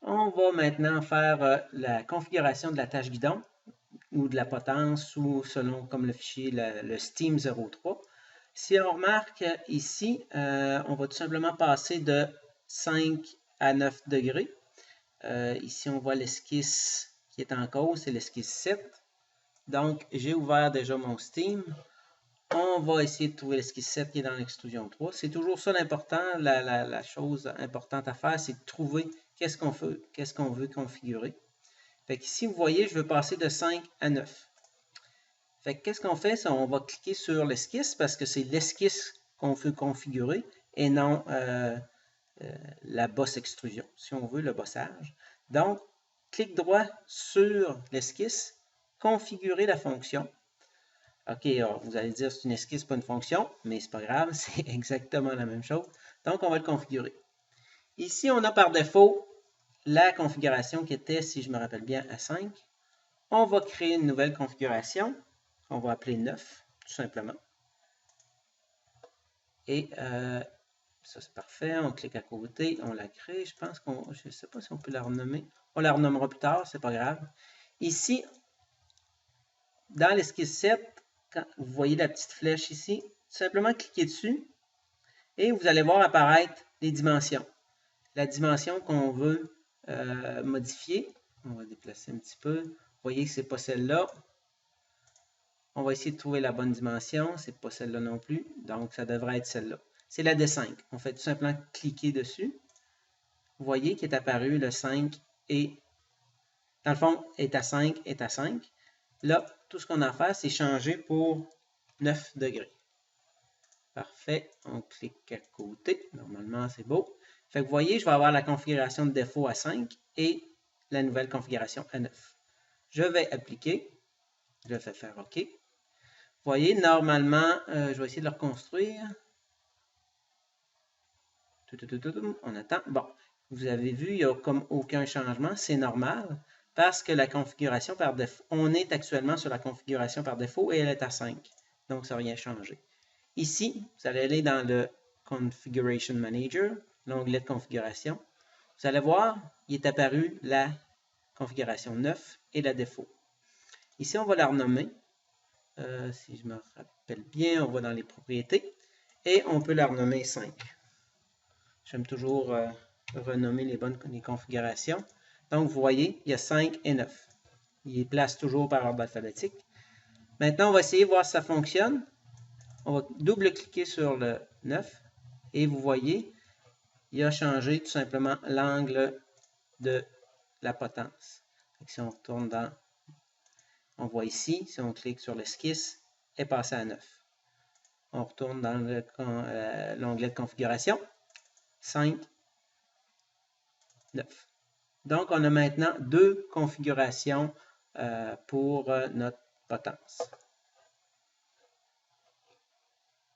On va maintenant faire la configuration de la tâche guidon ou de la potence ou selon comme le fichier le Steam 03. Si on remarque ici, on va tout simplement passer de 5 à 9 degrés. Ici, on voit l'esquisse qui est en cause, c'est l'esquisse 7. Donc, j'ai ouvert déjà mon Steam. On va essayer de trouver l'esquisse 7 qui est dans l'extrusion 3. C'est toujours ça l'important, la chose importante à faire, c'est de trouver qu'est-ce qu'on veut configurer. Fait qu'ici, vous voyez, je veux passer de 5 à 9. Fait que qu'est-ce qu'on fait? On va cliquer sur l'esquisse parce que c'est l'esquisse qu'on veut configurer et non la bosse extrusion, si on veut, le bossage. Donc, clic droit sur l'esquisse, configurer la fonction. OK, alors vous allez dire c'est une esquisse, pas une fonction, mais c'est pas grave, c'est exactement la même chose. Donc, on va le configurer. Ici, on a par défaut la configuration qui était, si je me rappelle bien, à 5. On va créer une nouvelle configuration qu'on va appeler 9, tout simplement. Et ça, c'est parfait. On clique à côté, on la crée. Je pense qu'on, je ne sais pas si on peut la renommer. On la renommera plus tard, c'est pas grave. Ici, dans l'esquisse 7, quand vous voyez la petite flèche ici, simplement cliquez dessus et vous allez voir apparaître les dimensions. La dimension qu'on veut modifier. On va déplacer un petit peu. Vous voyez que ce n'est pas celle-là. On va essayer de trouver la bonne dimension. Ce n'est pas celle-là non plus. Donc, ça devrait être celle-là. C'est la D5. On fait tout simplement cliquer dessus. Vous voyez qu'il est apparu le 5 et, dans le fond, est à 5, est à 5. Là, tout ce qu'on a à faire, c'est changer pour 9 degrés. Parfait. On clique à côté. Normalement, c'est beau. Fait que vous voyez, je vais avoir la configuration de défaut à 5 et la nouvelle configuration à 9. Je vais appliquer. Je vais faire OK. Vous voyez, normalement, je vais essayer de le reconstruire. On attend. Bon, vous avez vu, il n'y a comme aucun changement. C'est normal parce que la configuration par défaut, on est actuellement sur la configuration par défaut et elle est à 5. Donc, ça n'a rien changé. Ici, vous allez aller dans le Configuration Manager, l'onglet de configuration. Vous allez voir, il est apparu la configuration 9 et la défaut. Ici, on va la renommer. Si je me rappelle bien, on va dans les propriétés et on peut la renommer 5. J'aime toujours renommer les configurations. Donc, vous voyez, il y a 5 et 9. Il les place toujours par ordre alphabétique. Maintenant, on va essayer de voir si ça fonctionne. On va double-cliquer sur le 9 et vous voyez, il a changé tout simplement l'angle de la potence. Si on retourne dans, on voit ici, si on clique sur l'esquisse, est passé à 9. On retourne dans l'onglet de configuration, 5, 9. Donc, on a maintenant deux configurations pour notre potence.